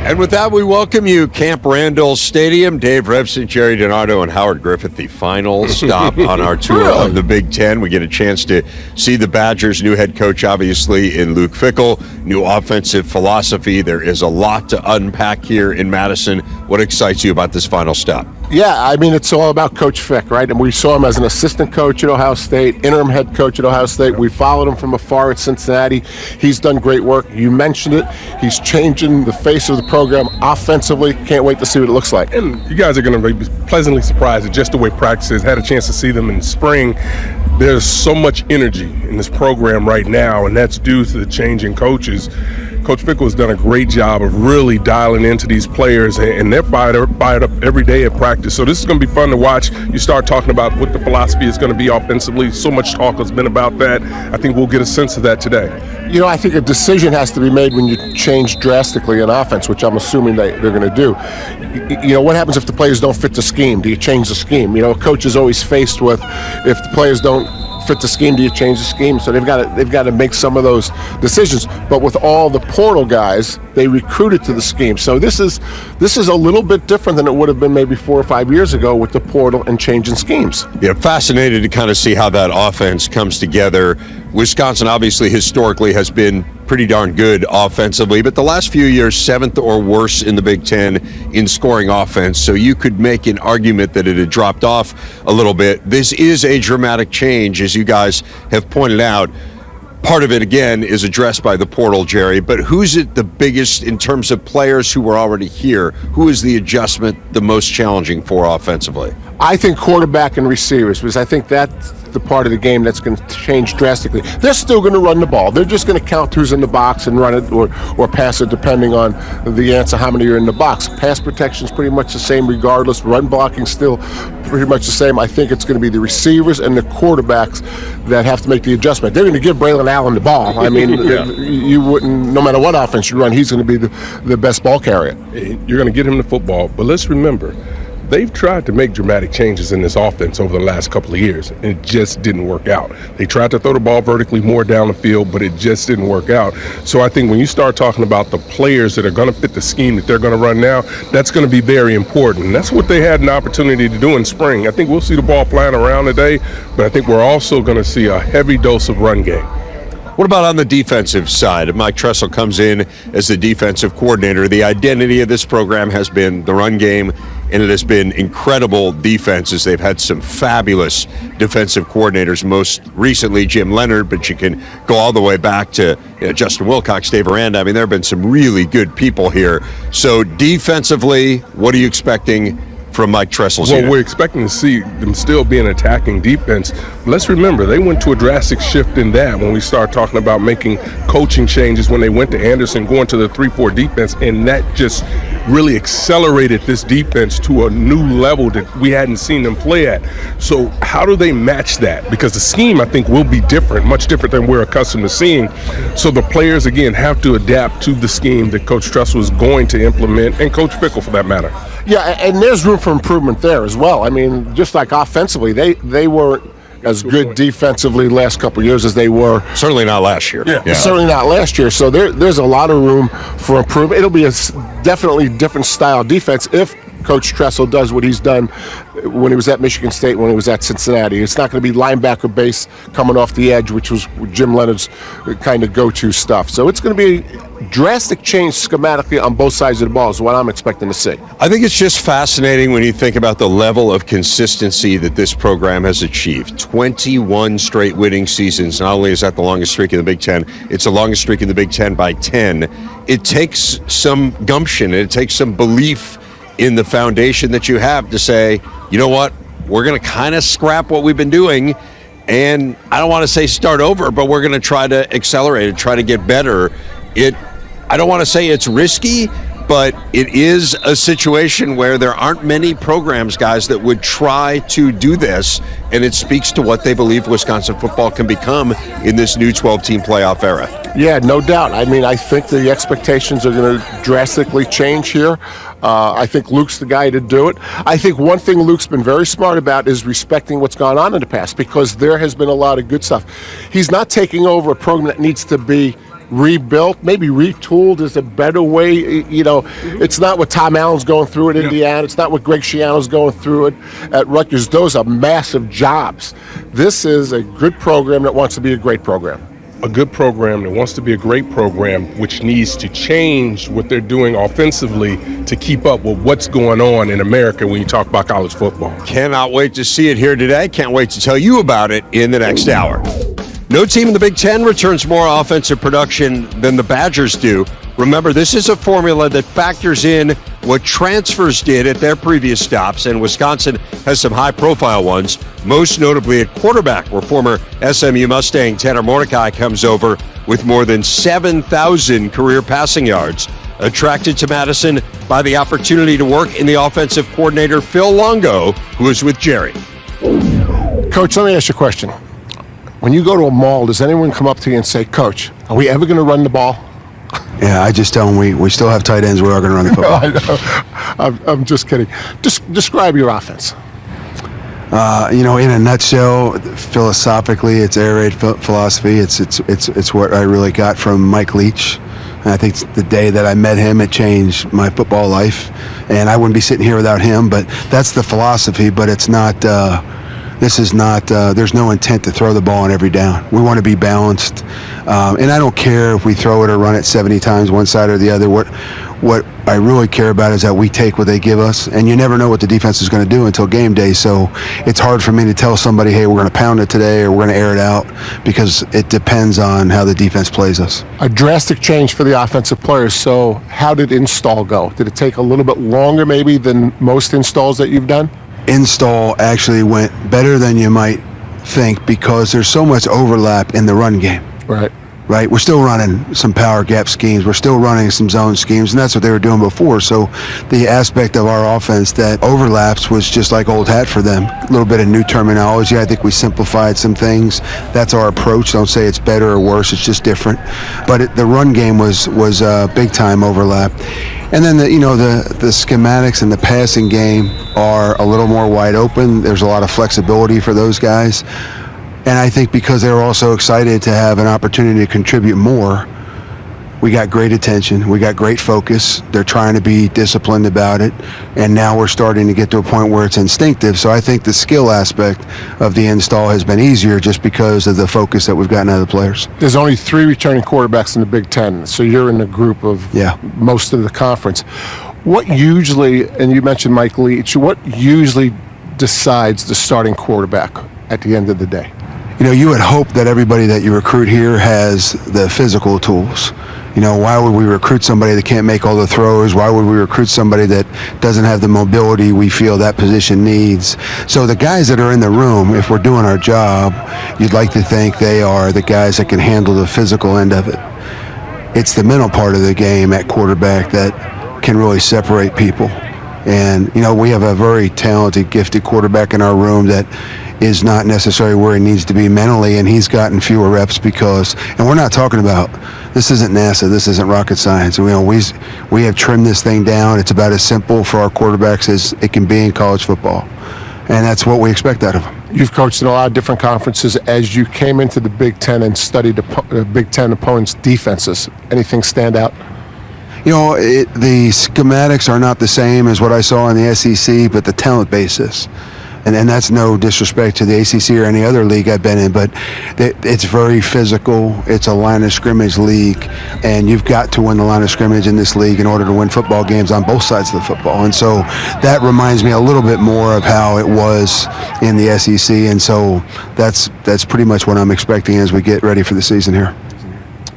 And with that, we welcome you, Camp Randall Stadium. Dave Revson, Jerry Donato, and Howard Griffith, the final stop on our tour of the Big Ten. We get a chance to see the Badgers' new head coach, obviously, in Luke Fickell, new offensive philosophy. There is a lot to unpack here in Madison. What excites you about this final stop? Yeah, I mean, it's all about Coach Fick, right? And we saw him as an assistant coach at Ohio State, interim head coach at Ohio State. We followed him from afar at Cincinnati. He's done great work. You mentioned it. He's changing the face of the program offensively. Can't wait to see what it looks like. And you guys are going to be pleasantly surprised at just the way practice is. Had a chance to see them in the spring. There's so much energy in this program right now, and that's due to the changing coaches. Coach Fickell has done a great job of really dialing into these players, and they're fired up every day at practice. So this is going to be fun to watch. You start talking about what the philosophy is going to be offensively. So much talk has been about that. I think we'll get a sense of that today. You know, I think a decision has to be made when you change drastically in offense, which I'm assuming they're going to do. You know, what happens if the players don't fit the scheme? Do you change the scheme? You know, a coach is always faced with, if the players don't fit the scheme, do you change the scheme? So they've got to make some of those decisions. But with all the portal guys, they recruited to the scheme. So this is a little bit different than it would have been maybe 4 or 5 years ago with the portal and changing schemes. Yeah, fascinated to kind of see how that offense comes together. Wisconsin obviously historically has been pretty darn good offensively, but the last few years, 7th or worse in the Big Ten in scoring offense. So you could make an argument that it had dropped off a little bit. This is a dramatic change, as you guys have pointed out. Part of it, again, is addressed by the portal, Jerry, but who's it the biggest in terms of players who were already here? Who is the adjustment the most challenging for offensively? I think quarterback and receivers, because I think that's the part of the game that's going to change drastically. They're still going to run the ball. They're just going to count who's in the box and run it or pass it depending on the answer, how many are in the box. Pass protection is pretty much the same regardless. Run blocking still pretty much the same. I think it's going to be the receivers and the quarterbacks that have to make the adjustment. They're going to give Braelon Allen the ball. I mean, you wouldn't, no matter what offense you run, he's going to be the best ball carrier. You're going to get him the football, but let's remember, they've tried to make dramatic changes in this offense over the last couple of years, and it just didn't work out. They tried to throw the ball vertically more down the field, but it just didn't work out. So I think when you start talking about the players that are going to fit the scheme that they're going to run now, that's going to be very important. And that's what they had an opportunity to do in spring. I think we'll see the ball flying around today, but I think we're also going to see a heavy dose of run game. What about on the defensive side? If Mike Tressel comes in as the defensive coordinator, the identity of this program has been the run game, and it has been incredible defenses. They've had some fabulous defensive coordinators, most recently Jim Leonard, but you can go all the way back to Justin Wilcox, Dave Aranda. I mean, there have been some really good people here. So defensively, what are you expecting from Mike Tressel's unit? We're expecting to see them still be an attacking defense. Let's remember, they went to a drastic shift in that when we start talking about making coaching changes when they went to Anderson, going to the 3-4 defense, and that just really accelerated this defense to a new level that we hadn't seen them play at. So how do they match that? Because the scheme, I think, will be different, much different than we're accustomed to seeing. So the players, again, have to adapt to the scheme that Coach Tressel is going to implement, and Coach Fickell for that matter. Yeah, and there's room for improvement there as well. I mean, just like offensively, they weren't as good defensively the last couple of years as they were. Certainly not last year. Yeah. Certainly not last year. So there's a lot of room for improvement. It'll be a definitely different style defense if Coach Tressel does what he's done when he was at Michigan State, when he was at Cincinnati. It's not going to be linebacker base coming off the edge, which was Jim Leonard's kind of go-to stuff. So it's going to be a drastic change schematically on both sides of the ball is what I'm expecting to see. I think it's just fascinating when you think about the level of consistency that this program has achieved. 21 straight winning seasons. Not only is that the longest streak in the Big Ten, it's the longest streak in the Big Ten by 10. It takes some gumption. It takes some belief in the foundation that you have to say, you know what, we're going to kind of scrap what we've been doing, and I don't want to say start over, but we're going to try to accelerate and try to get better. I don't want to say it's risky, but it is a situation where there aren't many programs, guys, that would try to do this, and it speaks to what they believe Wisconsin football can become in this new 12-team playoff era. Yeah, no doubt. I mean, I think the expectations are going to drastically change here. I think Luke's the guy to do it. I think one thing Luke's been very smart about is respecting what's gone on in the past, because there has been a lot of good stuff. He's not taking over a program that needs to be rebuilt, maybe retooled is a better way. It's not what Tom Allen's going through at Indiana. It's not what Greg Schiano's going through at Rutgers. Those are massive jobs. This is a good program that wants to be a great program. A good program that wants to be a great program, which needs to change what they're doing offensively to keep up with what's going on in America when you talk about college football. Cannot wait to see it here today. Can't wait to tell you about it in the next hour. No team in the Big Ten returns more offensive production than the Badgers do. Remember, this is a formula that factors in what transfers did at their previous stops, and Wisconsin has some high-profile ones, most notably at quarterback, where former SMU Mustang Tanner Mordecai comes over with more than 7,000 career passing yards. Attracted to Madison by the opportunity to work in the offensive coordinator Phil Longo, who is with Jerry. Coach, let me ask you a question. When you go to a mall, does anyone come up to you and say, Coach, are we ever going to run the ball? Yeah, I just tell them we still have tight ends. We are going to run the football. I'm just kidding. Just describe your offense. In a nutshell, philosophically, it's air raid philosophy. It's what I really got from Mike Leach. And I think the day that I met him, it changed my football life. And I wouldn't be sitting here without him. But that's the philosophy. But it's not. This is not. There's no intent to throw the ball on every down. We want to be balanced. And I don't care if we throw it or run it 70 times one side or the other. What I really care about is that we take what they give us, and you never know what the defense is going to do until game day. So it's hard for me to tell somebody, hey, we're going to pound it today or we're going to air it out, because it depends on how the defense plays us. A drastic change for the offensive players. So how did install go? Did it take a little bit longer maybe than most installs that you've done? Install actually went better than you might think, because there's so much overlap in the run game. Right, we're still running some power gap schemes. We're still running some zone schemes, and that's what they were doing before. So the aspect of our offense that overlaps was just like old hat for them. A little bit of new terminology. I think we simplified some things. That's our approach. Don't say it's better or worse. It's just different. But the run game was big time overlap. And then the schematics and the passing game are a little more wide open. There's a lot of flexibility for those guys. And I think because they were also excited to have an opportunity to contribute more, we got great attention. We got great focus. They're trying to be disciplined about it. And now we're starting to get to a point where it's instinctive. So I think the skill aspect of the install has been easier just because of the focus that we've gotten out of the players. There's only 3 returning quarterbacks in the Big Ten, so you're in the group of most of the conference. What usually, and you mentioned Mike Leach, what usually decides the starting quarterback at the end of the day? You would hope that everybody that you recruit here has the physical tools. Why would we recruit somebody that can't make all the throws? Why would we recruit somebody that doesn't have the mobility we feel that position needs? So the guys that are in the room, if we're doing our job, you'd like to think they are the guys that can handle the physical end of it. It's the mental part of the game at quarterback that can really separate people. And, we have a very talented, gifted quarterback in our room that is not necessarily where he needs to be mentally, and he's gotten fewer reps because, and we're not talking about, this isn't NASA, this isn't rocket science. We have trimmed this thing down. It's about as simple for our quarterbacks as it can be in college football. And that's what we expect out of them. You've coached in a lot of different conferences. As you came into the Big Ten and studied the Big Ten opponents' defenses, anything stand out? The schematics are not the same as what I saw in the SEC, but the talent basis. And that's no disrespect to the ACC or any other league I've been in, but it's very physical. It's a line of scrimmage league, and you've got to win the line of scrimmage in this league in order to win football games on both sides of the football. And so that reminds me a little bit more of how it was in the SEC, and so that's pretty much what I'm expecting as we get ready for the season here.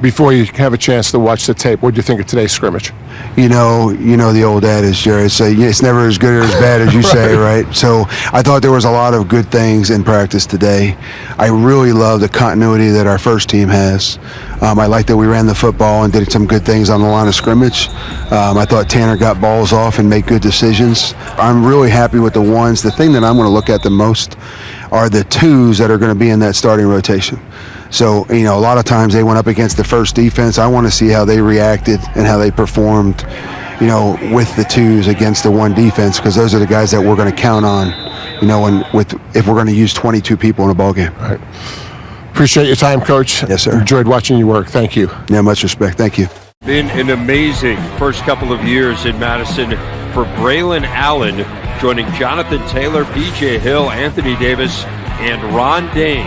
Before you have a chance to watch the tape, what do you think of today's scrimmage? You know the old adage, Jerry. So it's never as good or as bad as you say, right? So I thought there was a lot of good things in practice today. I really love the continuity that our first team has. I like that we ran the football and did some good things on the line of scrimmage. I thought Tanner got balls off and made good decisions. I'm really happy with the ones. The thing that I'm going to look at the most are the 2s that are going to be in that starting rotation. So, a lot of times they went up against the first defense. I want to see how they reacted and how they performed, with the 2s against the 1 defense, because those are the guys that we're going to count on, if we're going to use 22 people in a ball game. Right. Appreciate your time, Coach. Yes, sir. Enjoyed watching you work. Thank you. Yeah, much respect. Thank you. Been an amazing first couple of years in Madison for Braelon Allen, joining Jonathan Taylor, B.J. Hill, Anthony Davis, and Ron Dane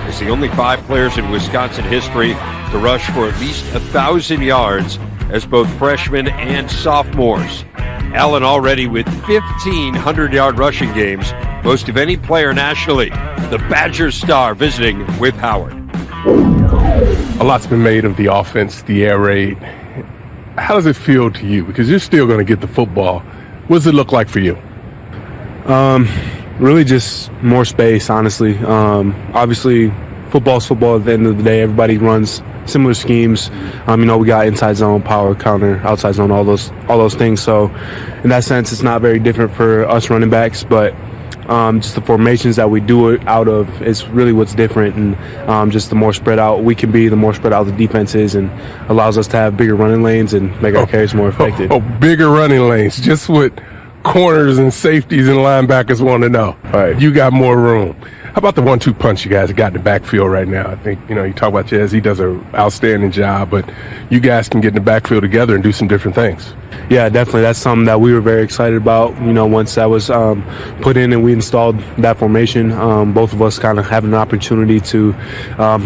as the only 5 players in Wisconsin history to rush for at least 1,000 yards as both freshmen and sophomores. Allen already with 1,500-yard rushing games, most of any player nationally. The Badgers star visiting with Howard. A lot's been made of the offense, the air raid. How does it feel to you? Because you're still going to get the football. What does it look like for you? Really just more space, honestly. Obviously, football's football at the end of the day. Everybody runs similar schemes. We got inside zone, power, counter, outside zone, all those things. So in that sense, it's not very different for us running backs, but just the formations that we do it out of is really what's different, and just the more spread out we can be, the more spread out the defense is, and allows us to have bigger running lanes and make our carries more effective. Bigger running lanes, just what corners and safeties and linebackers want to know. All right, you got more room. How about the 1-2 punch you guys got in the backfield right now? I think, you talk about Chaz, he does an outstanding job, but you guys can get in the backfield together and do some different things. Yeah, definitely. That's something that we were very excited about, once that was put in and we installed that formation. Both of us kind of having an opportunity to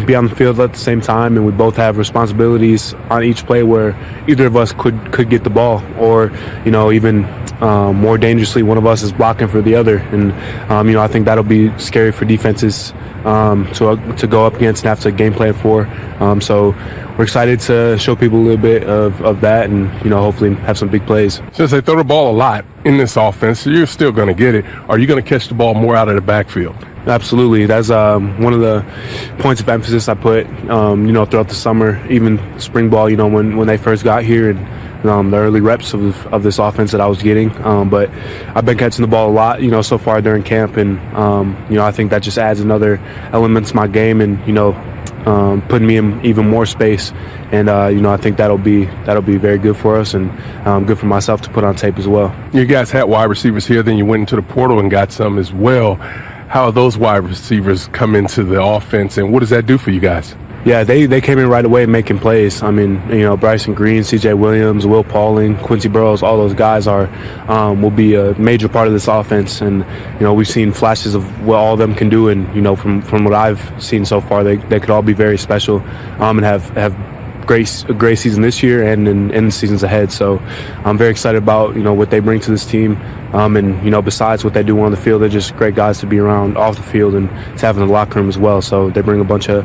be on the field at the same time, and we both have responsibilities on each play where either of us could get the ball, or, even more dangerously, one of us is blocking for the other. And, I think that'll be scary for defenses to go up against and have to game plan for. So we're excited to show people a little bit of that, and, hopefully have some big plays. Since they throw the ball a lot in this offense, so you're still going to get it. Are you going to catch the ball more out of the backfield? Absolutely. That's one of the points of emphasis I put, throughout the summer, even spring ball, when they first got here, and the early reps of this offense that I was getting. But I've been catching the ball a lot, so far during camp, and, I think that just adds another element to my game, and, putting me in even more space. And, I think that'll be very good for us, and good for myself to put on tape as well. You guys had wide receivers here, then you went into the portal and got some as well. How are those wide receivers come into the offense, and what does that do for you guys? Yeah, they came in right away making plays. Bryson Green, C.J. Williams, Will Pauling, Quincy Burrows, all those guys will be a major part of this offense. And, we've seen flashes of what all of them can do. And, from what I've seen so far, they could all be very special, and have a great season this year and in the seasons ahead. So I'm very excited about, what they bring to this team. And, besides what they do on the field, they're just great guys to be around off the field and to have in the locker room as well. So they bring a bunch of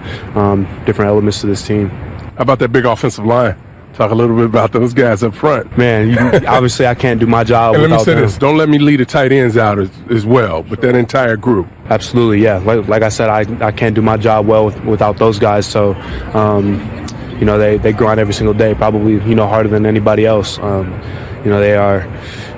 different elements to this team. How about that big offensive line? Talk a little bit about those guys up front. Man, obviously I can't do my job and without let me say them. this, don't let me lead the tight ends out as well, but that entire group. Absolutely, yeah. Like I said, I can't do my job well without those guys. So, they grind every single day, probably, harder than anybody else. They are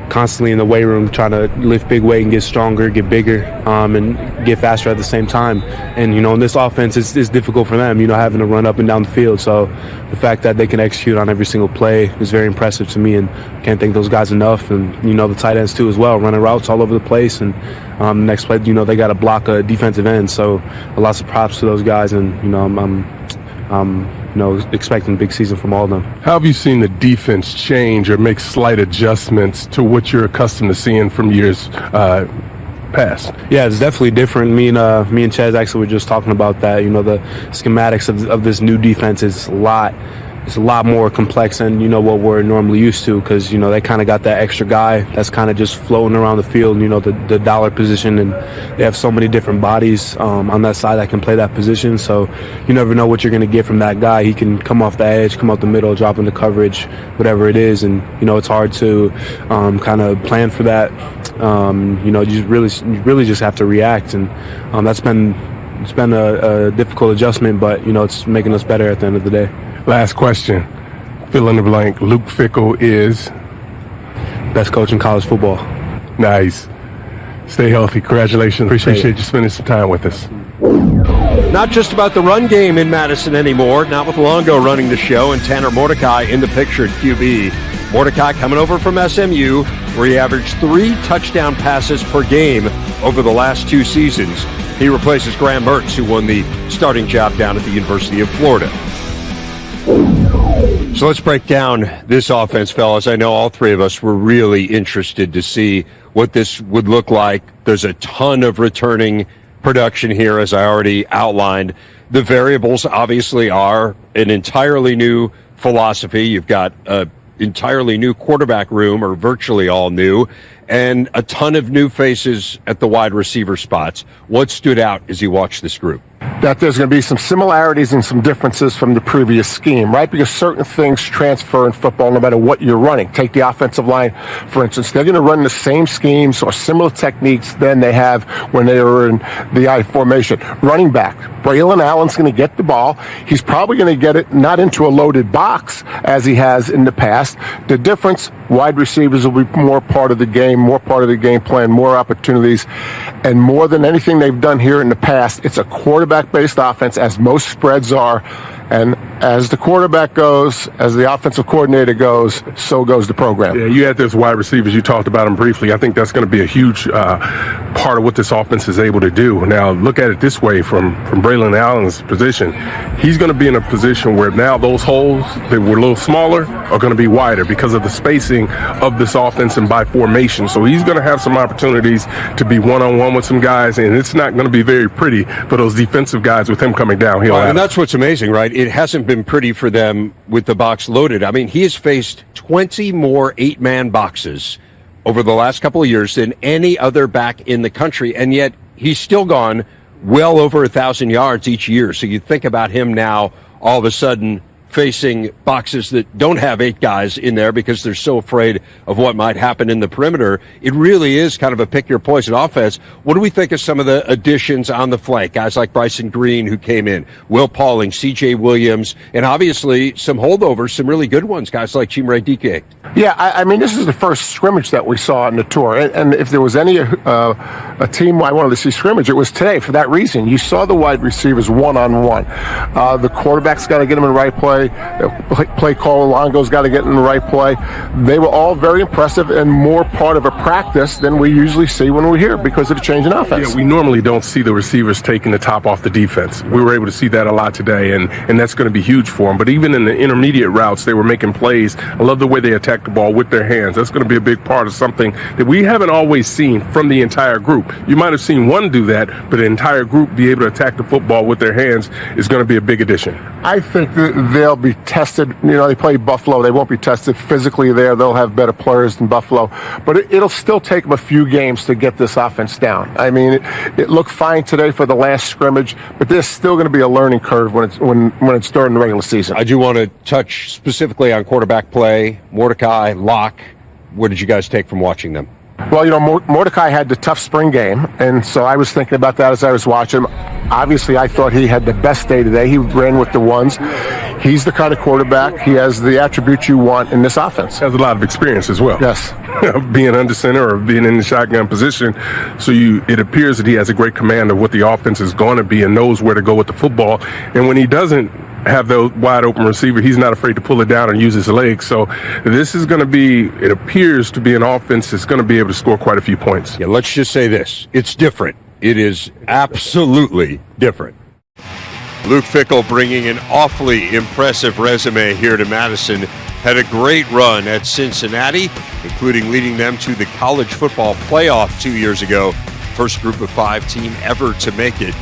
constantly in the weight room trying to lift big weight and get stronger, get bigger, and get faster at the same time. And, in this offense, it's difficult for them, having to run up and down the field. So the fact that they can execute on every single play is very impressive to me, and can't thank those guys enough. And, the tight ends too as well, running routes all over the place. And the next play, they got to block a defensive end. So lots of props to those guys, and, I'm expecting a big season from all of them. How have you seen the defense change or make slight adjustments to what you're accustomed to seeing from years past? Yeah, it's definitely different. Me and Chaz actually were just talking about that. The schematics of this new defense is a lot more complex than what we're normally used to, because they kind of got that extra guy that's kind of just floating around the field, the dollar position, and they have so many different bodies on that side that can play that position. So you never know what you're going to get from that guy. He can come off the edge, come out the middle, drop into coverage, whatever it is, and it's hard to kind of plan for that. You really just have to react, and it's been a difficult adjustment, but it's making us better at the end of the day. Last question. Fill in the blank. Luke Fickell is best coach in college football. Nice. Stay healthy. Congratulations. Appreciate you spending some time with us. Not just about the run game in Madison anymore. Not with Longo running the show and Tanner Mordecai in the picture at QB. Mordecai coming over from SMU, where he averaged 3 touchdown passes per game over the last 2 seasons. He replaces Graham Mertz, who won the starting job down at the University of Florida. So let's break down this offense, fellas. I know all three of us were really interested to see what this would look like. There's a ton of returning production here, as I already outlined. The variables obviously are an entirely new philosophy. You've got an entirely new quarterback room, or virtually all new, and a ton of new faces at the wide receiver spots. What stood out as you watched this group? That there's going to be some similarities and some differences from the previous scheme, right? Because certain things transfer in football no matter what you're running. Take the offensive line, for instance. They're going to run the same schemes or similar techniques than they have when they were in the I formation. Running back, Braelon Allen's going to get the ball. He's probably going to get it not into a loaded box as he has in the past. The difference, wide receivers will be more part of the game, more part of the game plan, more opportunities, and more than anything they've done here in the past, it's a quarterback-based offense, as most spreads are. And as the quarterback goes, as the offensive coordinator goes, so goes the program. Yeah, you had those wide receivers. You talked about them briefly. I think that's going to be a huge part of what this offense is able to do. Now, look at it this way from Braelon Allen's position. He's going to be in a position where now those holes that were a little smaller are going to be wider because of the spacing of this offense and by formation. So he's going to have some opportunities to be one-on-one with some guys, and it's not going to be very pretty for those defensive guys with him coming downhill. Well, and that's what's amazing, right? It hasn't been pretty for them with the box loaded. I mean, he has faced 20 more 8-man boxes over the last couple of years than any other back in the country, and yet he's still gone well over 1,000 yards each year. So you think about him now all of a sudden facing boxes that don't have 8 guys in there because they're so afraid of what might happen in the perimeter. It really is kind of a pick your poison offense. What do we think of some of the additions on the flank? Guys like Bryson Green, who came in, Will Pauling, C.J. Williams, and obviously some holdovers, some really good ones, guys like Chimere Dike. Yeah, I mean, this is the first scrimmage that we saw on the tour. And if there was any a team I wanted to see scrimmage, it was today for that reason. You saw the wide receivers one-on-one. The quarterback's got to get them in the right play. Play call, Longo's got to get in the right play. They were all very impressive and more part of a practice than we usually see when we're here because of the change in offense. Yeah, we normally don't see the receivers taking the top off the defense. We were able to see that a lot today, and that's going to be huge for them. But even in the intermediate routes, they were making plays. I love the way they attacked the ball with their hands. That's going to be a big part of something that we haven't always seen from the entire group. You might have seen one do that, but the entire group be able to attack the football with their hands is going to be a big addition. I think that they'll be tested. You know, they play Buffalo. They won't be tested physically there. They'll have better players than Buffalo. But it'll still take them a few games to get this offense down. I mean, it looked fine today for the last scrimmage, but there's still going to be a learning curve when it's during the regular season. I do want to touch specifically on quarterback play. Mordecai, Locke, what did you guys take from watching them? Well, you know, Mordecai had the tough spring game, and so I was thinking about that as I was watching him. Obviously, I thought he had the best day today. He ran with the ones. He's the kind of quarterback. He has the attributes you want in this offense. Has a lot of experience as well. Yes. Being under center or being in the shotgun position. So it appears that he has a great command of what the offense is going to be and knows where to go with the football. And when he doesn't have the wide open receiver, he's not afraid to pull it down and use his legs. So this is going to be, it appears to be an offense that's going to be able to score quite a few points. Yeah, let's just say this. It's different. It is absolutely different. Luke Fickell bringing an awfully impressive resume here to Madison. Had a great run at Cincinnati, including leading them to the college football playoff 2 years ago. First group of 5 team ever to make it.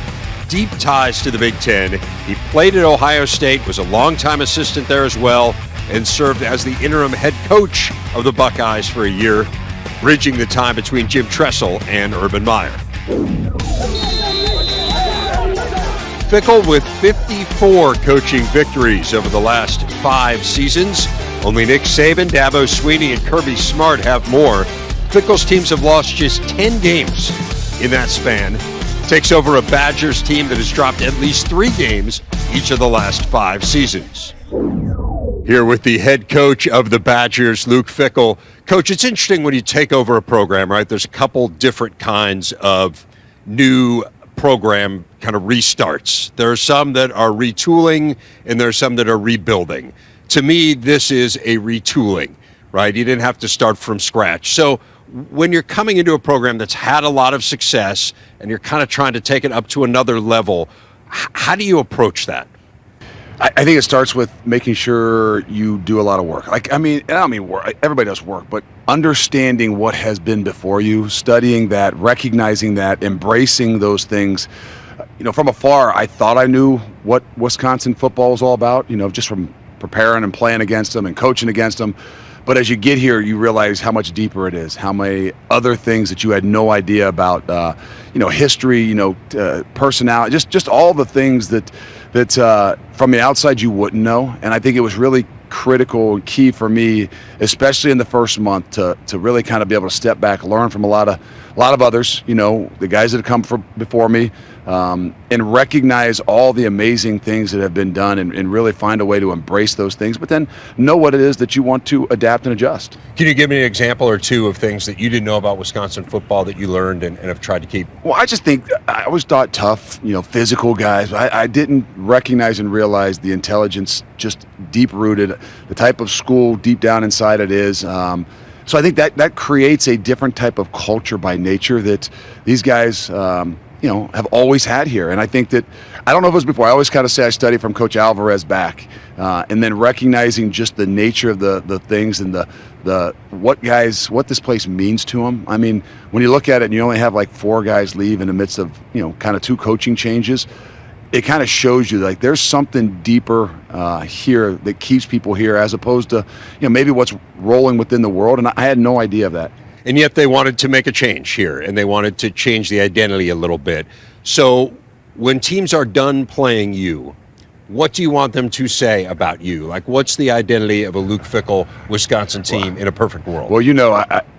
Deep ties to the Big Ten. He played at Ohio State, was a longtime assistant there as well, and served as the interim head coach of the Buckeyes for a year, bridging the time between Jim Tressel and Urban Meyer. Fickell with 54 coaching victories over the last 5 seasons. Only Nick Saban, Dabo Swinney, and Kirby Smart have more. Fickell's teams have lost just 10 games in that span. Takes over a Badgers team that has dropped at least 3 games each of the last 5 seasons. Here with the head coach of the Badgers, Luke Fickell. Coach, it's interesting when you take over a program, right? There's a couple different kinds of new program kind of restarts. There are some that are retooling, and there are some that are rebuilding. To me, this is a retooling, right? You didn't have to start from scratch. So When you're coming into a program that's had a lot of success and you're kind of trying to take it up to another level, how do you approach that? I think it starts with making sure you do a lot of work. I don't mean work. Everybody does work, but understanding what has been before you, studying that, recognizing that, embracing those things. From afar, I thought I knew what Wisconsin football was all about, just from preparing and playing against them and coaching against them. But as you get here, you realize how much deeper it is, how many other things that you had no idea about, history, personality, just all the things that from the outside you wouldn't know. And I think it was really critical and key for me, especially in the first month, to really kind of be able to step back, learn from a lot of others, the guys that have come before me, and recognize all the amazing things that have been done and really find a way to embrace those things, but then know what it is that you want to adapt and adjust. Can you give me an example or two of things that you didn't know about Wisconsin football that you learned and have tried to keep? Well, I just think I always thought tough, physical guys. I didn't recognize and realize the intelligence just deep-rooted, the type of school deep down inside it is. So I think that creates a different type of culture by nature that these guys, have always had here. And I think that, I don't know if it was before, I always kind of say I studied from Coach Alvarez back, and then recognizing just the nature of the things and what this place means to them. I mean, when you look at it and you only have like 4 guys leave in the midst of, kind of 2 coaching changes, it kind of shows you like there's something deeper here that keeps people here, as opposed to maybe what's rolling within the world. And I had no idea of that. And yet they wanted to make a change here, and they wanted to change the identity a little bit. So when teams are done playing you, what do you want them to say about you? Like, what's the identity of a Luke Fickell Wisconsin team in a perfect world? Well,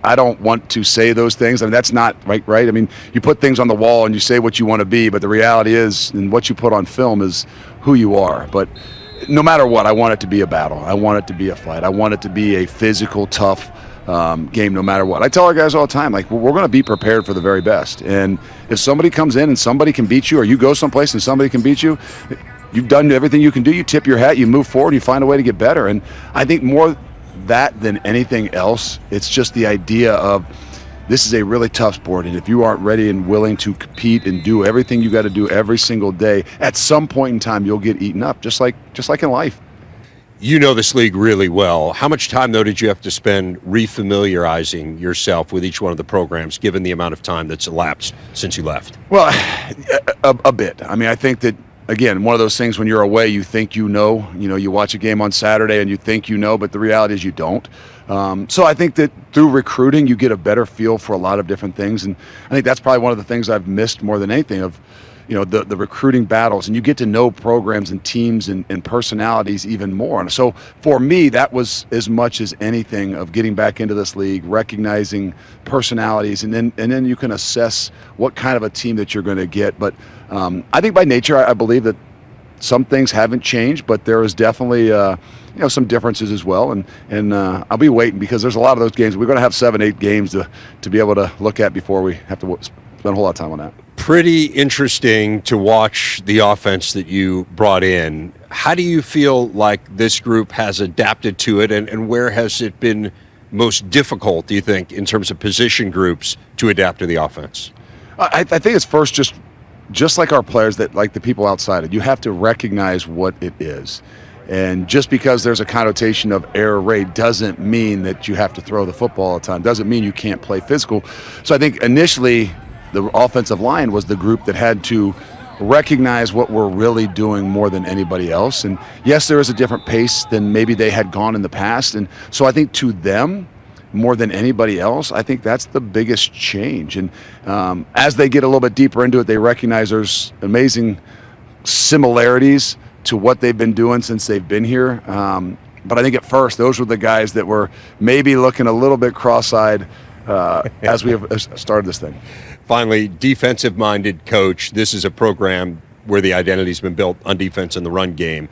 I don't want to say those things. I mean, that's not right. I mean, you put things on the wall and you say what you want to be, but the reality is, and what you put on film is who you are. But no matter what, I want it to be a battle. I want it to be a fight. I want it to be a physical, tough game no matter what. I tell our guys all the time, like, we're going to be prepared for the very best. And if somebody comes in and somebody can beat you, or you go someplace and somebody can beat you, you've done everything you can do. You tip your hat, you move forward, you find a way to get better. And I think more that than anything else, it's just the idea of this is a really tough sport. And if you aren't ready and willing to compete and do everything you got to do every single day, at some point in time, you'll get eaten up, just like in life. You know this league really well. How much time, though, did you have to spend refamiliarizing yourself with each one of the programs, given the amount of time that's elapsed since you left? Well, a bit. I mean, I think that, again, one of those things when you're away, you think you watch a game on Saturday and you think but the reality is you don't. So I think that through recruiting, you get a better feel for a lot of different things. And I think that's probably one of the things I've missed more than anything of, the recruiting battles, and you get to know programs and teams and personalities even more. And so for me, that was as much as anything of getting back into this league, recognizing personalities, and then you can assess what kind of a team that you're going to get. But I think by nature, I believe that some things haven't changed, but there is definitely some differences as well. And I'll be waiting, because there's a lot of those games. We're going to have 7-8 games to be able to look at before we have to spend a whole lot of time on that. Pretty interesting to watch the offense that you brought in. How do you feel like this group has adapted to it, and where has it been most difficult, do you think, in terms of position groups to adapt to the offense? I think it's first just like our players, that like the people outside it, you have to recognize what it is. And just because there's a connotation of air raid doesn't mean that you have to throw the football all the time, doesn't mean you can't play physical. So I think initially the offensive line was the group that had to recognize what we're really doing more than anybody else. And yes, there is a different pace than maybe they had gone in the past. And so I think to them, more than anybody else, I think that's the biggest change. And as they get a little bit deeper into it, they recognize there's amazing similarities to what they've been doing since they've been here. But I think at first, those were the guys that were maybe looking a little bit cross-eyed as we have started this thing. Finally, defensive-minded coach. This is a program where the identity's been built on defense and the run game.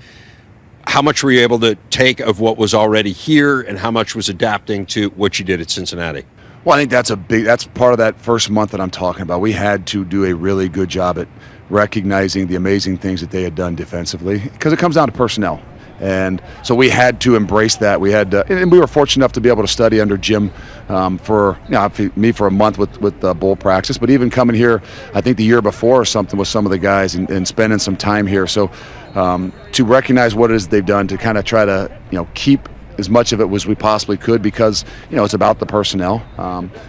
How much were you able to take of what was already here, and how much was adapting to what you did at Cincinnati? Well, I think that's part of that first month that I'm talking about. We had to do a really good job at recognizing the amazing things that they had done defensively, because it comes down to personnel. And so we had to embrace that. We had, and we were fortunate enough to be able to study under Jim for a month with bowl practice. But even coming here, I think the year before or something with some of the guys and spending some time here. So to recognize what it is they've done to kind of try to keep as much of it as we possibly could, because it's about the personnel.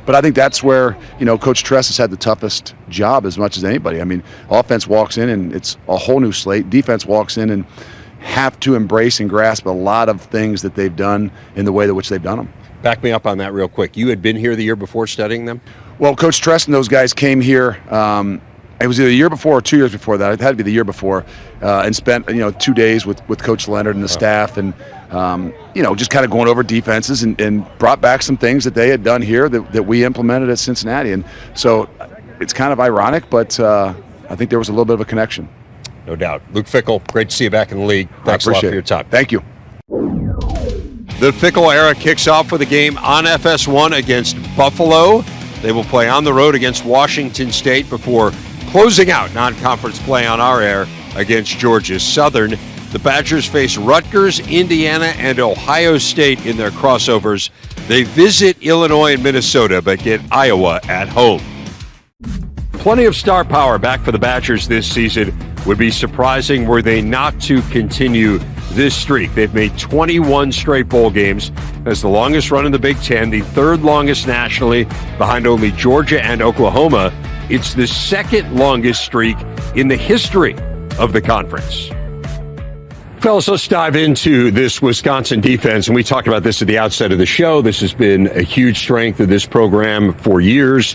But I think that's where Coach Tress has had the toughest job as much as anybody. I mean, offense walks in and it's a whole new slate. Defense walks in and have to embrace and grasp a lot of things that they've done in the way that which they've done them. Back me up on that real quick. You had been here the year before studying them? Well, Coach Tress and those guys came here. It was either the year before or 2 years before that. It had to be the year before, and spent 2 days with Coach Leonard and the staff, and just kind of going over defenses and brought back some things that they had done here that we implemented at Cincinnati. And so it's kind of ironic, but I think there was a little bit of a connection. No doubt. Luke Fickell, great to see you back in the league. Thanks a lot for your time. Thank you. The Fickell era kicks off with a game on FS1 against Buffalo. They will play on the road against Washington State before closing out non-conference play on our air against Georgia Southern. The Badgers face Rutgers, Indiana, and Ohio State in their crossovers. They visit Illinois and Minnesota, but get Iowa at home. Plenty of star power back for the Badgers this season. Would be surprising were they not to continue this streak. They've made 21 straight bowl games. That's the longest run in the Big Ten, the third longest nationally, behind only Georgia and Oklahoma. It's the second longest streak in the history of the conference. Fellas, let's dive into this Wisconsin defense. And we talked about this at the outset of the show. This has been a huge strength of this program for years.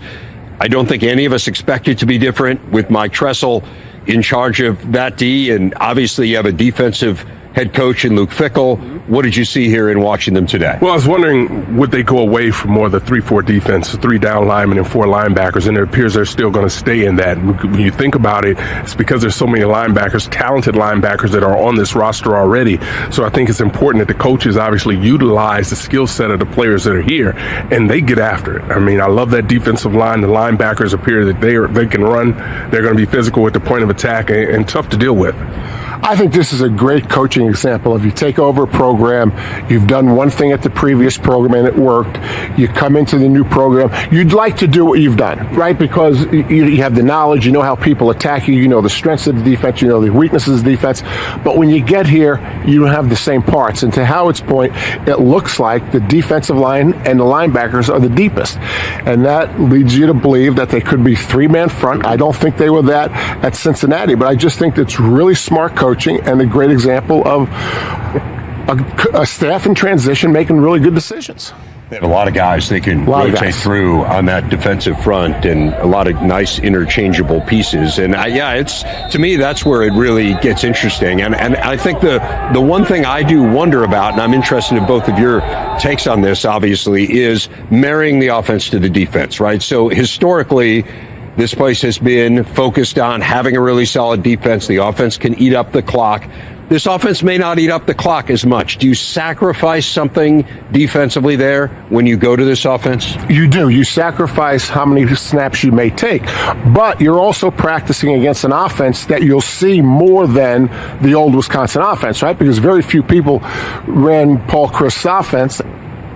I don't think any of us expected it to be different with Mike Tressel in charge of that D. And obviously you have a defensive head coach in Luke Fickell. What did you see here in watching them today? Well, I was wondering, would they go away from more of the 3-4 defense, 3 down linemen and 4 linebackers, and it appears they're still going to stay in that. When you think about it, it's because there's so many linebackers, talented linebackers that are on this roster already. So I think it's important that the coaches obviously utilize the skill set of the players that are here, and they get after it. I mean, I love that defensive line. The linebackers appear that they can run. They're going to be physical at the point of attack and tough to deal with. I think this is a great coaching example of you take over a program, you've done one thing at the previous program and it worked, you come into the new program, you'd like to do what you've done, right? Because you have the knowledge, you know how people attack you, you know the strengths of the defense, you know the weaknesses of the defense, but when you get here, you don't have the same parts. And to Howard's point, it looks like the defensive line and the linebackers are the deepest. And that leads you to believe that they could be 3-man front. I don't think they were that at Cincinnati, but I just think it's really smart coaching and a great example of a staff in transition making really good decisions. They have a lot of guys they can rotate through on that defensive front, and a lot of nice interchangeable pieces. And it's, to me, that's where it really gets interesting. And I think the one thing I do wonder about, and I'm interested in both of your takes on this, obviously, is marrying the offense to the defense, right? So historically, this place has been focused on having a really solid defense. The offense can eat up the clock. This offense may not eat up the clock as much. Do you sacrifice something defensively there when you go to this offense? You do. You sacrifice how many snaps you may take. But you're also practicing against an offense that you'll see more than the old Wisconsin offense, right? Because very few people ran Paul Chryst's offense.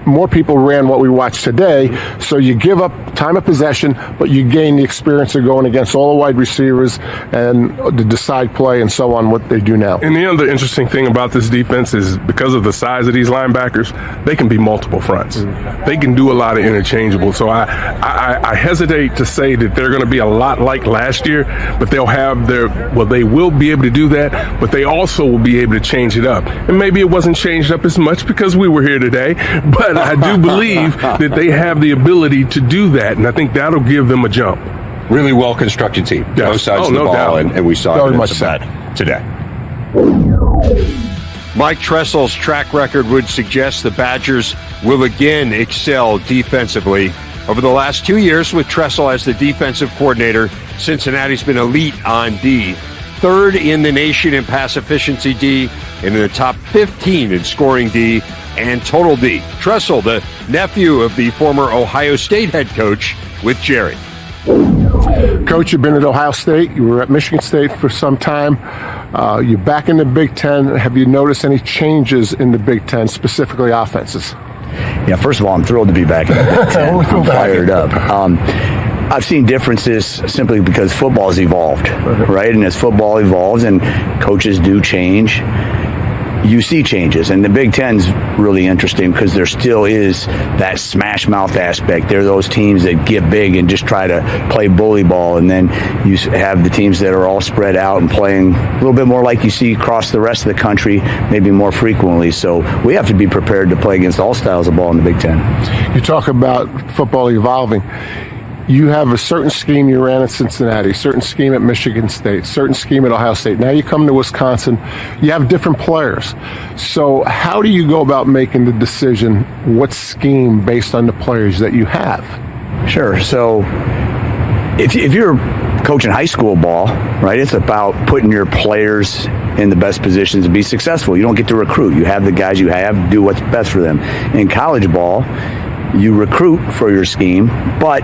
More people ran what we watched today, so you give up time of possession, but you gain the experience of going against all the wide receivers and the decide play and so on, what they do now. And the other interesting thing about this defense is because of the size of these linebackers, they can be multiple fronts. They can do a lot of interchangeable. So I hesitate to say that they're going to be a lot like last year, but they will be able to do that, but they also will be able to change it up. And maybe it wasn't changed up as much because we were here today, but I do believe that they have the ability to do that, and I think that'll give them a jump. Really well-constructed team. Yes. Both sides of the ball, and we saw Very it much today. Mike Tressel's track record would suggest the Badgers will again excel defensively. Over the last 2 years with Tressel as the defensive coordinator, Cincinnati's been elite on D. Third in the nation in pass efficiency D, and in the top 15 in scoring D and total D. Tressel, the nephew of the former Ohio State head coach, with Jerry. Coach, you've been at Ohio State. You were at Michigan State for some time. You're back in the Big Ten. Have you noticed any changes in the Big Ten, specifically offenses? Yeah, first of all, I'm thrilled to be back in the Big Ten. I'm fired up. I've seen differences simply because football's evolved, right? And as football evolves and coaches do change, you see changes. And the Big Ten's really interesting because there still is that smash mouth aspect. There are those teams that get big and just try to play bully ball. And then you have the teams that are all spread out and playing a little bit more like you see across the rest of the country, maybe more frequently. So we have to be prepared to play against all styles of ball in the Big Ten. You talk about football evolving. You have a certain scheme you ran at Cincinnati, certain scheme at Michigan State, certain scheme at Ohio State. Now you come to Wisconsin, you have different players. So how do you go about making the decision what scheme based on the players that you have? Sure. So if you're coaching high school ball, right, it's about putting your players in the best positions to be successful. You don't get to recruit. You have the guys you have, do what's best for them. In college ball, you recruit for your scheme, but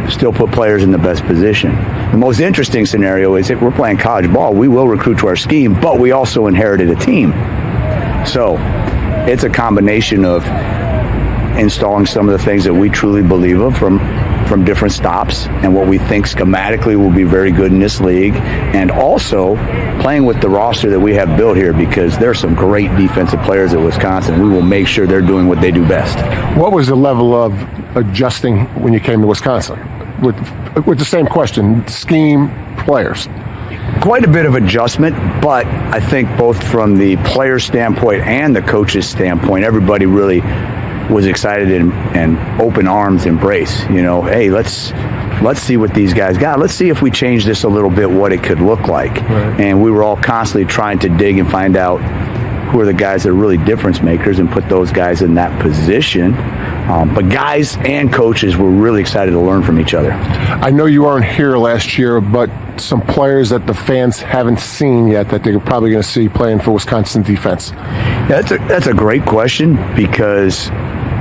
still put players in the best position. The most interesting scenario is if we're playing college ball, we will recruit to our scheme, but we also inherited a team. So it's a combination of installing some of the things that we truly believe of from different stops and what we think schematically will be very good in this league, and also playing with the roster that we have built here because there's some great defensive players at Wisconsin. We will make sure they're doing what they do best. What was the level of adjusting when you came to Wisconsin? With the same question, scheme, players. Quite a bit of adjustment, but I think both from the player standpoint and the coach's standpoint, everybody really was excited and open arms embrace. You know, hey, let's see what these guys got. Let's see if we change this a little bit, what it could look like. Right. And we were all constantly trying to dig and find out who are the guys that are really difference makers and put those guys in that position. But guys and coaches were really excited to learn from each other. I know you weren't here last year, but some players that the fans haven't seen yet that they're probably going to see playing for Wisconsin defense. Yeah, that's a great question because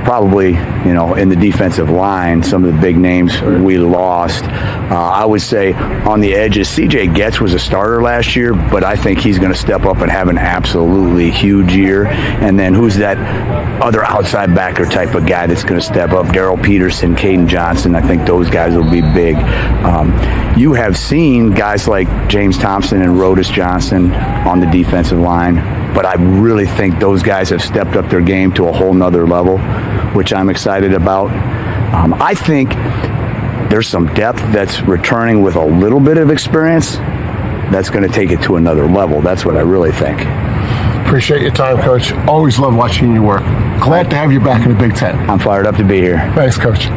probably, you know, in the defensive line, some of the big names we lost. I would say on the edges, CJ Goetz was a starter last year, but I think he's going to step up and have an absolutely huge year. And then who's that other outside backer type of guy that's going to step up? Darrell Peterson, Caden Johnson. I think those guys will be big. You have seen guys like James Thompson and Rodis Johnson on the defensive line, but I really think those guys have stepped up their game to a whole nother level, which I'm excited about. I think there's some depth that's returning with a little bit of experience that's going to take it to another level. That's what I really think. Appreciate your time, Coach. Always love watching you work. Glad to have you back in the Big Ten. I'm fired up to be here. Thanks, Coach.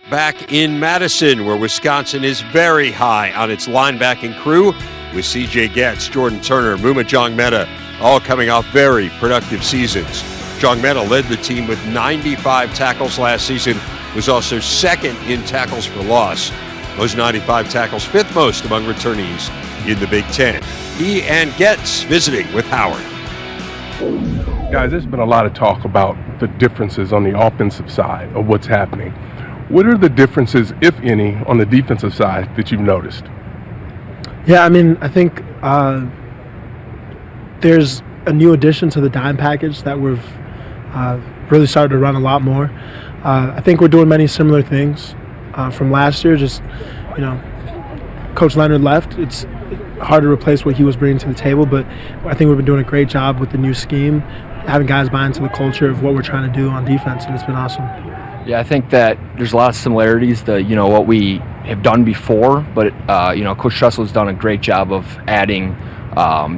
Back in Madison, where Wisconsin is very high on its linebacking crew, with CJ Goetz, Jordan Turner, Njongmeta, all coming off very productive seasons. Njongmeta led the team with 95 tackles last season, was also second in tackles for loss. Those 95 tackles, fifth most among returnees in the Big Ten. He and Goetz visiting with Howard. Guys, there's been a lot of talk about the differences on the offensive side of what's happening. What are the differences, if any, on the defensive side that you've noticed? Yeah, I mean, I think there's a new addition to the dime package that we've really started to run a lot more. I think we're doing many similar things from last year. Just, you know, Coach Leonard left. It's hard to replace what he was bringing to the table, but I think we've been doing a great job with the new scheme, having guys buy into the culture of what we're trying to do on defense, and it's been awesome. Yeah, I think that there's a lot of similarities to, you know, what we have done before, but, you know, Coach Tressel has done a great job of adding,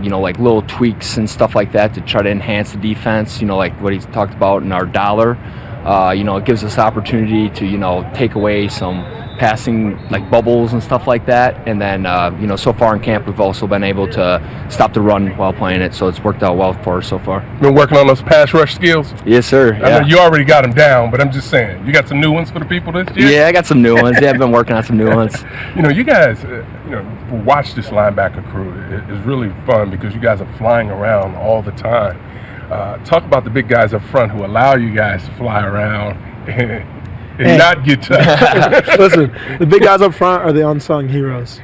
you know, like little tweaks and stuff like that to try to enhance the defense, you know, like what he's talked about in our dollar. You know, it gives us opportunity to, you know, take away some passing like bubbles and stuff like that. And then, you know, so far in camp, we've also been able to stop the run while playing it. So it's worked out well for us so far. Been working on those pass rush skills? Yes, sir. I know you already got them down, but I'm just saying, you got some new ones for the people this year? Yeah, I got some new ones. Yeah, I've been working on some new ones. You know, you guys, you know, watch this linebacker crew. It's really fun because you guys are flying around all the time. Talk about the big guys up front who allow you guys to fly around and not get touched. Listen, the big guys up front are the unsung heroes.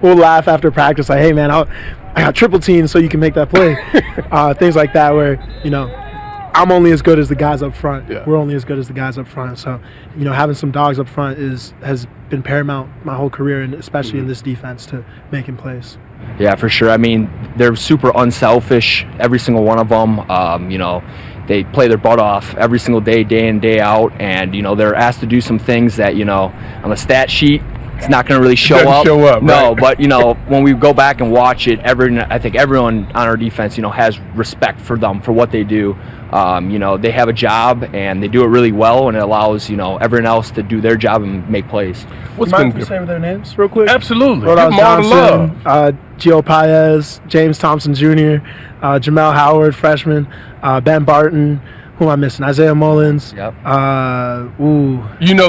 we'll laugh after practice, like, hey man, I got triple team so you can make that play. Things like that where, I'm only as good as the guys up front. Yeah. We're only as good as the guys up front. So, having some dogs up front has been paramount my whole career, and especially in this defense, to making plays. Yeah, for sure. I mean, they're super unselfish, every single one of them. They play their butt off every single day in, day out, and they're asked to do some things that on the stat sheet it's not going to really show up. No, right? But when we go back and watch it, I think everyone on our defense has respect for them for what they do. They have a job and they do it really well, and it allows everyone else to do their job and make plays. What's been? Mind if we say their names real quick? Absolutely. Rodolph Give them all the Johnson, love. Gio Paez, James Thompson Jr., Jamel Howard, freshman, Ben Barton. Who am I missing? Isaiah Mullins. Yep.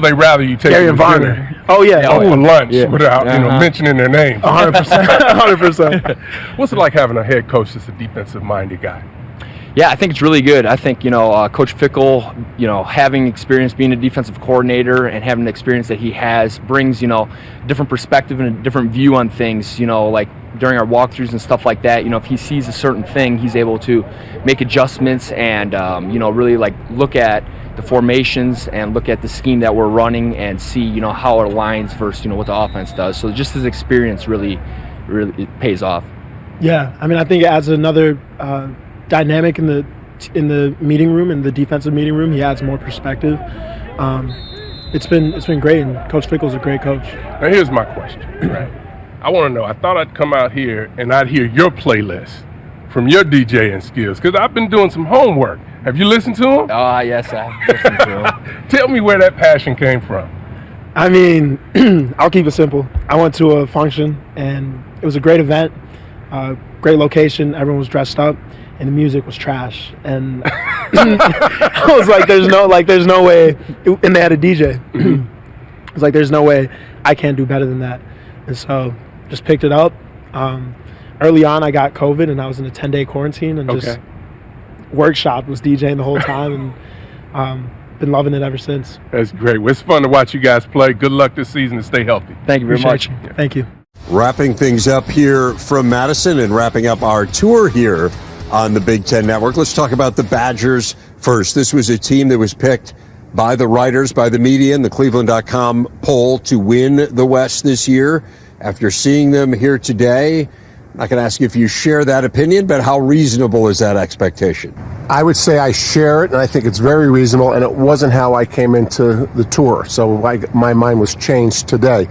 They rather you take Gary them to Varner. dinner Oh yeah. or lunch Yeah. without mentioning their names. 100%. 100%. What's it like having a head coach that's a defensive-minded guy? Yeah, I think it's really good. I think, Coach Fickell, having experience being a defensive coordinator and having the experience that he has brings, different perspective and a different view on things, like during our walkthroughs and stuff like that. If he sees a certain thing, he's able to make adjustments and, really look at the formations and look at the scheme that we're running and see, how it aligns versus, what the offense does. So just his experience really it pays off. Yeah, I mean, I think it adds another dynamic in the meeting room, in the defensive meeting room. He adds more perspective. It's been great, and Coach Fickell's a great coach. Now here's my question, right? I want to know, I thought I'd come out here and I'd hear your playlist from your DJing skills, because I've been doing some homework. Have you listened to them? Yes, I've listened to him. Tell me where that passion came from. I mean, I'll keep it simple. I went to a function, and it was a great event, great location. Everyone was dressed up, and the music was trash. And I was like, "There's no way." And they had a DJ. I was like, "There's no way I can't do better than that." And so, just picked it up. Early on, I got COVID, and I was in a 10-day quarantine, and just workshop, was DJing the whole time, and been loving it ever since. That's great. Well, it's fun to watch you guys play. Good luck this season and stay healthy. Thank you very much. Appreciate you. Thank you. Wrapping things up here from Madison and wrapping up our tour here on the Big Ten Network. Let's talk about the Badgers first. This was a team that was picked by the writers, by the media, and the Cleveland.com poll to win the West this year. After seeing them here today, I'm not going to ask you if you share that opinion, but how reasonable is that expectation? I would say I share it, and I think it's very reasonable, and it wasn't how I came into the tour. So my mind was changed today.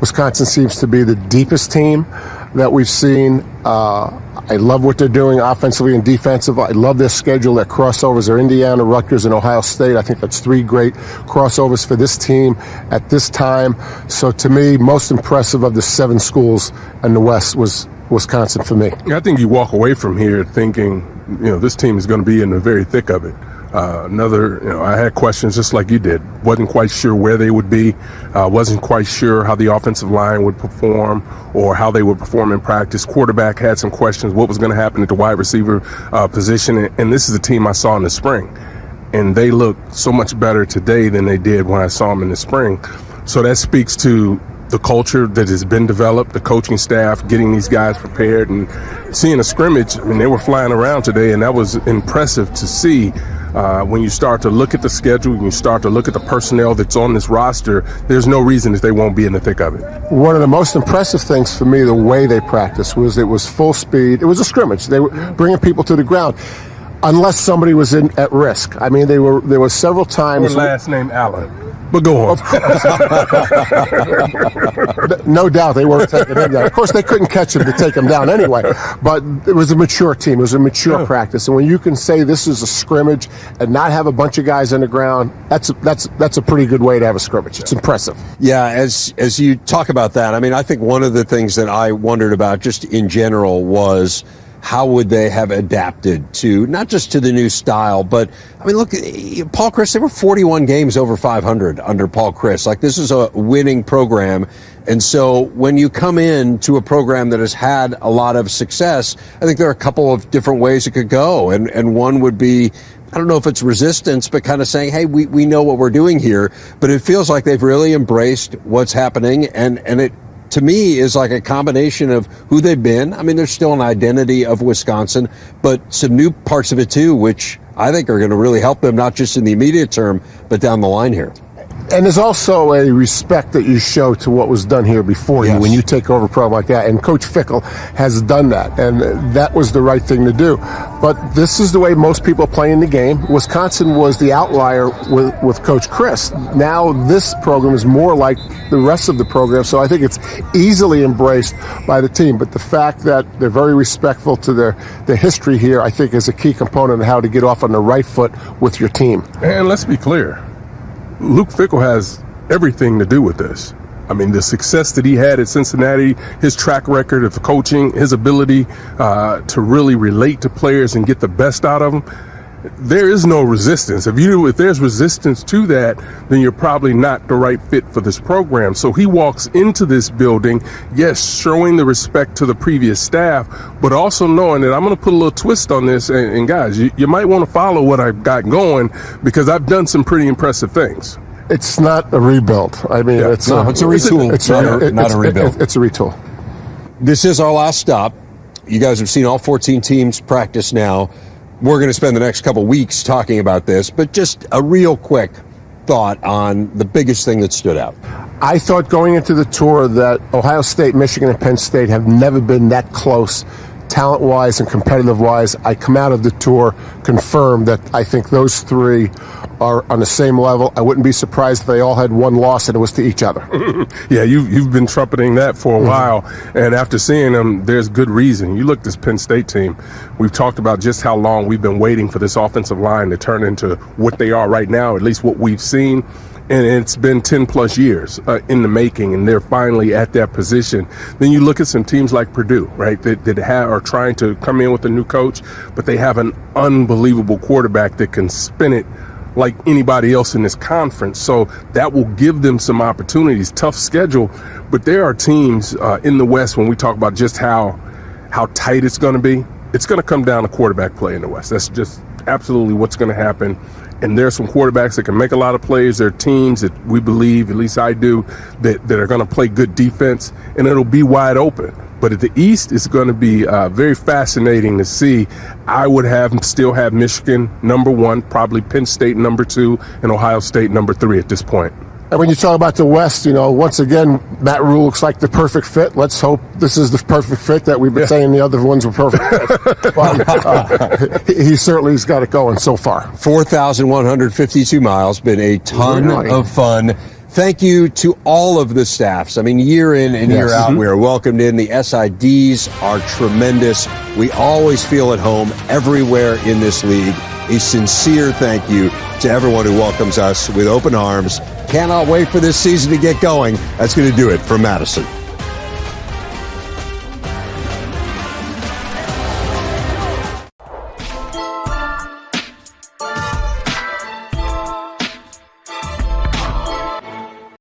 Wisconsin seems to be the deepest team that we've seen. I love what they're doing offensively and defensively. I love their schedule. Their crossovers are Indiana, Rutgers, and Ohio State. I think that's 3 great crossovers for this team at this time. So to me, most impressive of the 7 schools in the West was Wisconsin for me. I think you walk away from here thinking, this team is going to be in the very thick of it. I had questions just like you did. Wasn't quite sure where they would be. Wasn't quite sure how the offensive line would perform or how they would perform in practice. Quarterback had some questions. What was going to happen at the wide receiver position? And this is the team I saw in the spring. And they look so much better today than they did when I saw them in the spring. So that speaks to the culture that has been developed, the coaching staff, getting these guys prepared, and seeing a scrimmage. I mean, they were flying around today, and that was impressive to see. When you start to look at the schedule, when you start to look at the personnel that's on this roster, there's no reason that they won't be in the thick of it. One of the most impressive things for me, the way they practiced, was it was full speed. It was a scrimmage. They were bringing people to the ground, unless somebody was at risk. I mean, there were several times. Her last name Allen. But go on. No doubt they weren't taking him down. Of course, they couldn't catch him to take him down anyway. But it was a mature team. It was a mature practice. And when you can say this is a scrimmage and not have a bunch of guys on the ground, that's a pretty good way to have a scrimmage. It's impressive. Yeah, as you talk about that, I mean, I think one of the things that I wondered about just in general was how would they have adapted to, not just to the new style, but, I mean, look, Paul Chryst, there were 41 games over 500 under Paul Chryst. Like, this is a winning program. And so when you come in to a program that has had a lot of success, I think there are a couple of different ways it could go. And one would be, I don't know if it's resistance, but kind of saying, hey, we know what we're doing here. But it feels like they've really embraced what's happening, and it to me is like a combination of who they've been. I mean, there's still an identity of Wisconsin, but some new parts of it too, which I think are going to really help them, not just in the immediate term, but down the line here. And there's also a respect that you show to what was done here before you when you take over a program like that. And Coach Fickell has done that, and that was the right thing to do. But this is the way most people are playing the game. Wisconsin was the outlier with Coach Chris. Now this program is more like the rest of the program, so I think it's easily embraced by the team. But the fact that they're very respectful to their history here, I think, is a key component of how to get off on the right foot with your team. And let's be clear. Luke Fickell has everything to do with this. I mean, the success that he had at Cincinnati, his track record of coaching, his ability to really relate to players and get the best out of them, there is no resistance. If there's resistance to that, then you're probably not the right fit for this program. So he walks into this building, yes, showing the respect to the previous staff, but also knowing that I'm going to put a little twist on this. And guys, you might want to follow what I've got going, because I've done some pretty impressive things. It's not a rebuild. I mean, it's a retool. It's not a rebuild. It's a retool. This is our last stop. You guys have seen all 14 teams practice now. We're going to spend the next couple weeks talking about this, but just a real quick thought on the biggest thing that stood out. I thought going into the tour that Ohio State, Michigan, and Penn State have never been that close, talent-wise and competitive-wise. I come out of the tour confirmed that I think those three are on the same level. I wouldn't be surprised if they all had one loss and it was to each other. Yeah, you've been trumpeting that for a while, and after seeing them, there's good reason. You look at this Penn State team. We've talked about just how long we've been waiting for this offensive line to turn into what they are right now, at least what we've seen. And it's been 10 plus years in the making, and they're finally at that position. Then you look at some teams like Purdue, right, that are trying to come in with a new coach, but they have an unbelievable quarterback that can spin it like anybody else in this conference. So that will give them some opportunities. Tough schedule, but there are teams in the West, when we talk about just how tight it's going to be, it's going to come down to quarterback play in the West. That's just absolutely what's going to happen. And there's some quarterbacks that can make a lot of plays. There are teams that we believe, at least I do, that are going to play good defense, and it'll be wide open. But at the East, it's going to be very fascinating to see. I would still have Michigan number 1, probably Penn State number 2, and Ohio State number 3 at this point. And when you talk about the West, once again, Matt Rule looks like the perfect fit. Let's hope this is the perfect fit that we've been saying the other ones were perfect fits. But he certainly has got it going so far. 4,152 miles, been a ton of fun. Thank you to all of the staffs. I mean, year in and year out, we are welcomed in. The SIDs are tremendous. We always feel at home everywhere in this league. A sincere thank you to everyone who welcomes us with open arms. Cannot wait for this season to get going. That's going to do it from Madison.